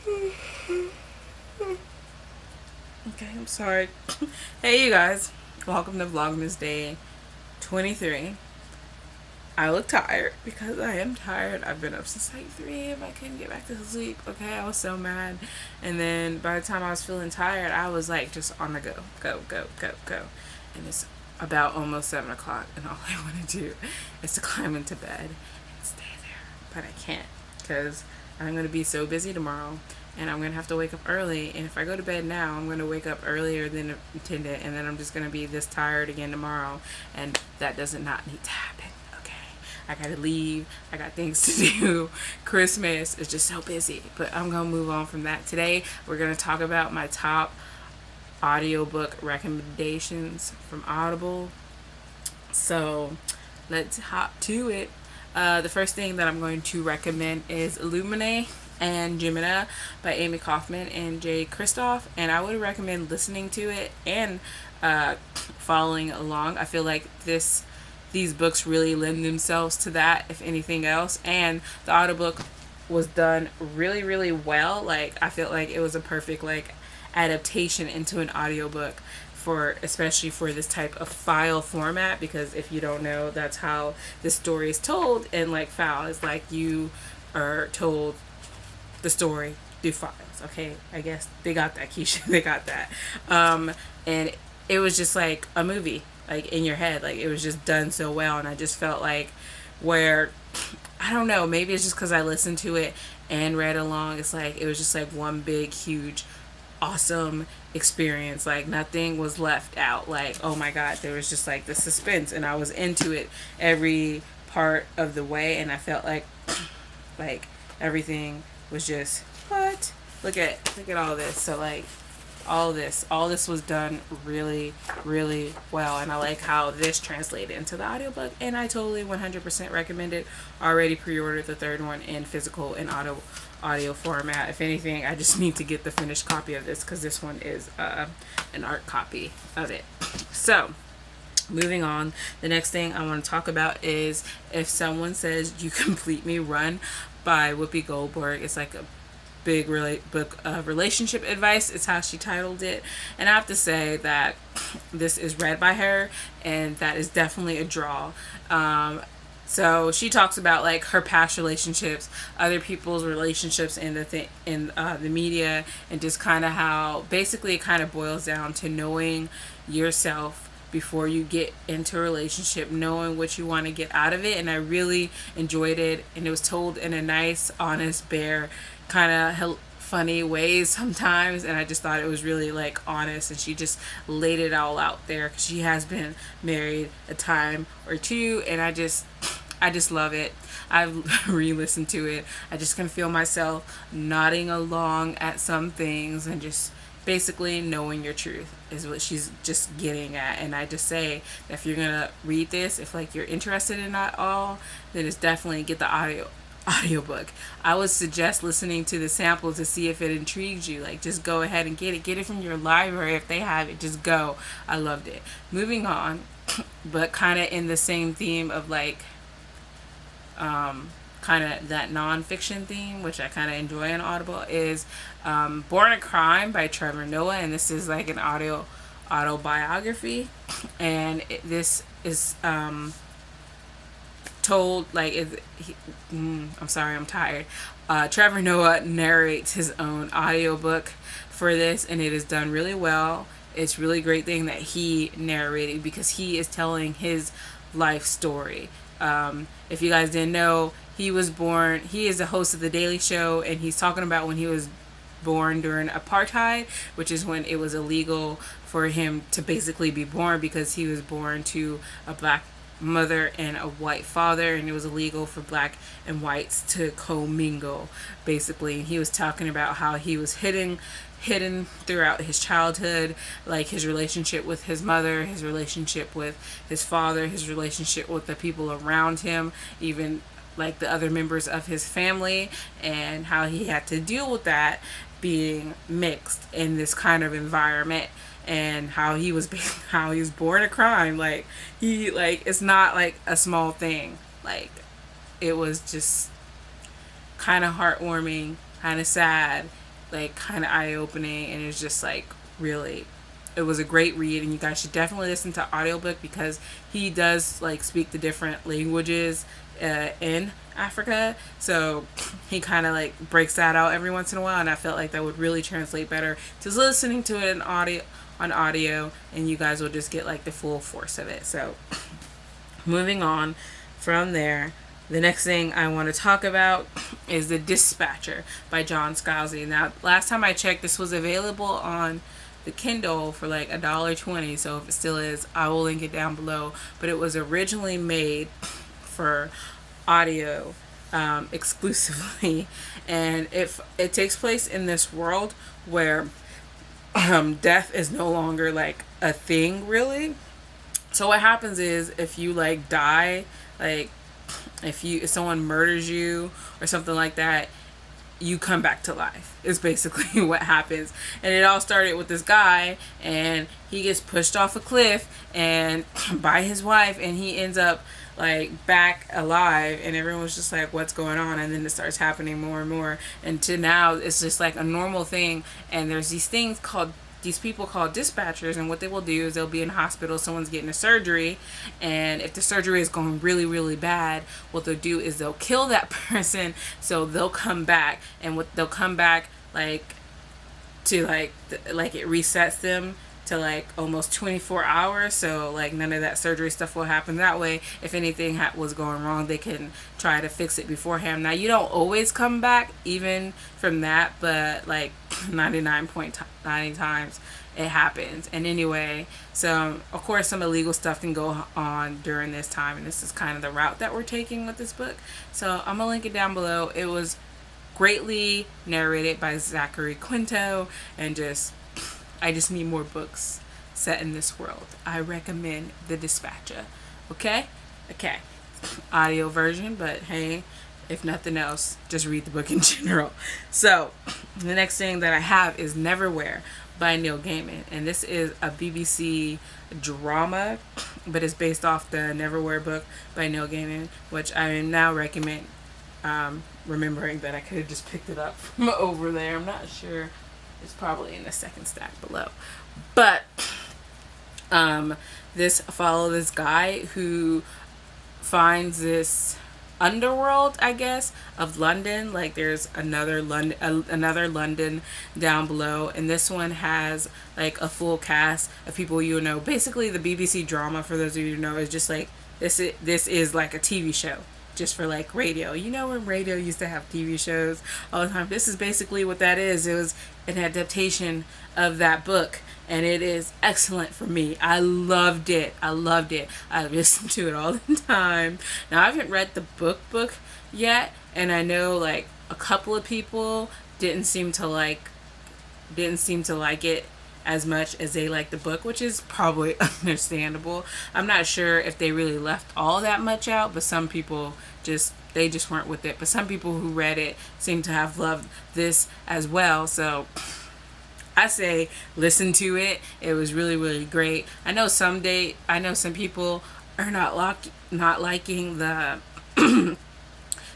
Okay, I'm sorry. Hey, you guys. Welcome to Vlogmas Day 23. I look tired because I am tired. I've been up since like 3 and I couldn't get back to sleep. Okay, I was so mad. And then by the time I was feeling tired, I was like just on the go. Go, go, go, go. And it's about almost 7 o'clock, and all I want to do is to climb into bed and stay there. But I can't because I'm going to be so busy tomorrow. And I'm going to have to wake up early. And if I go to bed now, I'm going to wake up earlier than intended. And then I'm just going to be this tired again tomorrow. And that does not need to happen. Okay. I got to leave. I got things to do. Christmas is just so busy. But I'm going to move on from that. Today, we're going to talk about my top audiobook recommendations from Audible. So let's hop to it. The first thing that I'm going to recommend is Illuminae and Gemina by Amy Kaufman and Jay Kristoff, and I would recommend listening to it and following along. I feel like these books really lend themselves to that, if anything else, and the audiobook was done really, really well. Like, I felt like it was a perfect like adaptation into an audiobook, for especially for this type of file format, because if you don't know, that's how this story is told in like file. It's like you are told the story through files. Okay, I guess they got that, ke-sha. They got that. And it was just like a movie, like in your head. Like, it was just done so well, and I just felt like where, I don't know, maybe it's just because I listened to it and read along. It's like it was just like one big, huge, awesome experience. Like, nothing was left out. Like, oh my god, there was just like the suspense, and I was into it every part of the way, and I felt like everything was just, what? Look at all this. So like all this was done really, really well, and I like how this translated into the audiobook, and I totally 100% recommend it. Already pre-ordered the third one in physical and audio format. If anything, I just need to get the finished copy of this because this one is an art copy of it. So moving on, the next thing I want to talk about is If Someone Says You Complete Me, Run by Whoopi Goldberg. It's like a big book of relationship advice. It's how she titled it, and I have to say that this is read by her, and that is definitely a draw. So she talks about like her past relationships, other people's relationships in the media, and just kind of how basically it kind of boils down to knowing yourself before you get into a relationship, knowing what you want to get out of it. And I really enjoyed it, and it was told in a nice, honest, bare, kind of funny ways sometimes, and I just thought it was really like honest, and she just laid it all out there because she has been married a time or two, and I just love it. I've re-listened to it. I just can feel myself nodding along at some things, and just basically knowing your truth is what she's just getting at. And I just say that if you're gonna read this, if like you're interested in that all, then it's definitely get the audiobook. I would suggest listening to the sample to see if it intrigues you. Like, just go ahead and get it from your library. If they have it, just go. I loved it. Moving on, but kind of in the same theme of like kind of that non-fiction theme, which I kind of enjoy on Audible, is Born a Crime by Trevor Noah, and this is like an autobiography, and this is told like I'm sorry, I'm tired. Trevor Noah narrates his own audiobook for this, and it is done really well. It's really great thing that he narrated, because he is telling his life story. If you guys didn't know, he is the host of The Daily Show, and he's talking about when he was born during apartheid, which is when it was illegal for him to basically be born, because he was born to a black mother and a white father, and it was illegal for black and whites to commingle, basically. And he was talking about how he was hidden throughout his childhood, like his relationship with his mother, his relationship with his father, his relationship with the people around him, even like the other members of his family, and how he had to deal with that being mixed in this kind of environment, and how he was born a crime. Like, it's not like a small thing. Like, it was just kind of heartwarming, kind of sad, like kind of eye-opening, and it's just like really, it was a great read, and you guys should definitely listen to audiobook because he does like speak the different languages in Africa, so he kind of like breaks that out every once in a while, and I felt like that would really translate better to listening to it in audio, and you guys will just get like the full force of it. So moving on from there, the next thing I want to talk about is The Dispatcher by John Scalzi. Now, last time I checked, this was available on the Kindle for like $1.20, so if it still is, I will link it down below. But it was originally made for audio exclusively, and it takes place in this world where death is no longer like a thing, really. So what happens is, if you like die, like if someone murders you or something like that, you come back to life, is basically what happens. And it all started with this guy, and he gets pushed off a cliff and by his wife, and he ends up like back alive, and everyone's just like, what's going on? And then it starts happening more and more, and to now it's just like a normal thing. And there's these people called dispatchers, and what they will do is they'll be in a hospital, someone's getting a surgery, and if the surgery is going really, really bad, what they'll do is they'll kill that person, so they'll come back, and they'll come back like to like it resets them to like almost 24 hours, so like none of that surgery stuff will happen that way. If anything was going wrong, they can try to fix it beforehand. Now, you don't always come back even from that, but like 99.9 times it happens. And anyway, so of course some illegal stuff can go on during this time, and this is kind of the route that we're taking with this book, so I'm gonna link it down below. It was greatly narrated by Zachary Quinto, and I just need more books set in this world. I recommend The Dispatcher. Okay? Audio version, but hey, if nothing else, just read the book in general. So, the next thing that I have is Neverwhere by Neil Gaiman. And this is a BBC drama, but it's based off the Neverwhere book by Neil Gaiman, which I now recommend, remembering that I could have just picked it up from over there. I'm not sure. It's probably in the second stack below. But this follows this guy who finds this underworld, I guess, of London. Like there's another London down below, and this one has like a full cast of people you know. Basically, the BBC drama, for those of you who know, is just like this is like a TV show, just for like radio. You know, when radio used to have TV shows all the time, this is basically what that is. It was an adaptation of that book, and it is excellent for me. I loved it. I listened to it all the time. Now, I haven't read the book yet, and I know like a couple of people didn't seem to like it as much as they like the book, which is probably understandable. I'm not sure if they really left all that much out, but some people just weren't with it. But some people who read it seem to have loved this as well. So I say listen to it. It was really, really great. I know some people are not liking the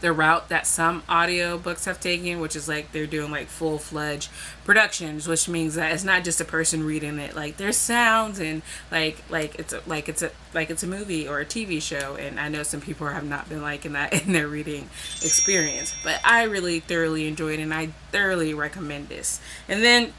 the route that some audiobooks have taken, which is like they're doing like full-fledged productions, which means that it's not just a person reading it. Like there's sounds and like it's a movie or a TV show, and I know some people have not been liking that in their reading experience. But I really thoroughly enjoyed it, and I thoroughly recommend this. And then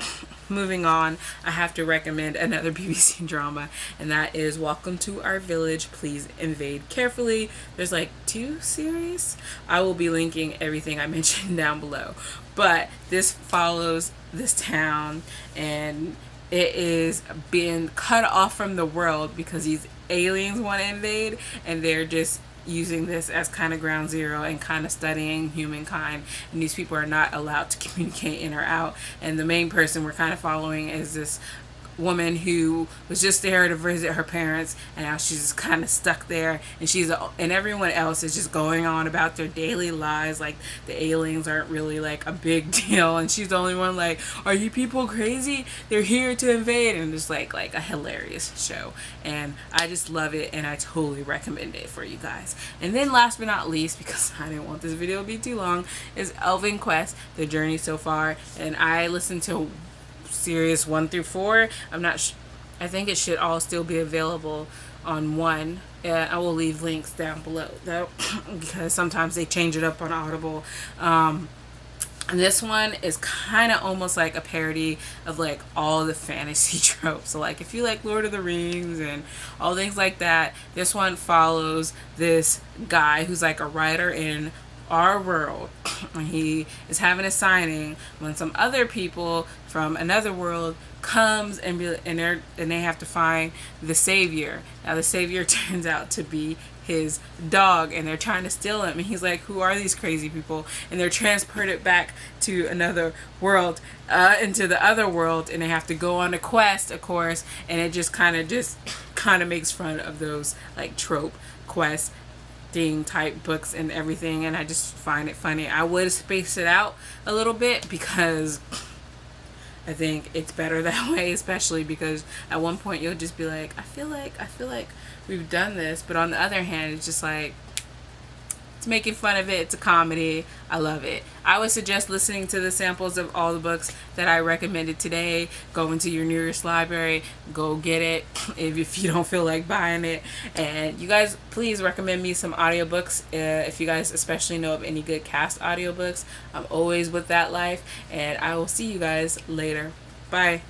moving on, I have to recommend another BBC drama, and that is Welcome to Our Village, Please Invade Carefully. There's like 2 series. I will be linking everything I mentioned down below. But this follows this town, and it is being cut off from the world because these aliens want to invade, and they're just using this as kind of ground zero and kind of studying humankind, and these people are not allowed to communicate in or out. And the main person we're kind of following is this woman who was just there to visit her parents, and now she's just kind of stuck there, and and everyone else is just going on about their daily lives, like the aliens aren't really like a big deal, and she's the only one like, are you people crazy? They're here to invade. And it's like a hilarious show, and I just love it, and I totally recommend it for you guys. And then last but not least, because I didn't want this video to be too long, is Elvenquest, the journey so far. And I listened to series 1 through 4. I think it should all still be available on one. I will leave links down below though, because sometimes they change it up on Audible. And this one is kind of almost like a parody of like all the fantasy tropes. So like if you like Lord of the Rings and all things like that, this one follows this guy who's like a writer in our world. He is having a signing when some other people from another world comes and they have to find the savior. Now the savior turns out to be his dog, and they're trying to steal him, and he's like, who are these crazy people? And they're transported back to another world, into the other world, and they have to go on a quest, of course. And it just kind of makes fun of those like trope quest thing type books and everything, and I just find it funny. I would space it out a little bit because I think it's better that way, especially because at one point you'll just be like, I feel like we've done this, but on the other hand, it's just like, it's making fun of it. It's a comedy. I love it. I would suggest listening to the samples of all the books that I recommended today. Go into your nearest library, go get it if you don't feel like buying it. And you guys, please recommend me some audiobooks if you guys especially know of any good cast audiobooks. I'm always with that life, and I will see you guys later. Bye.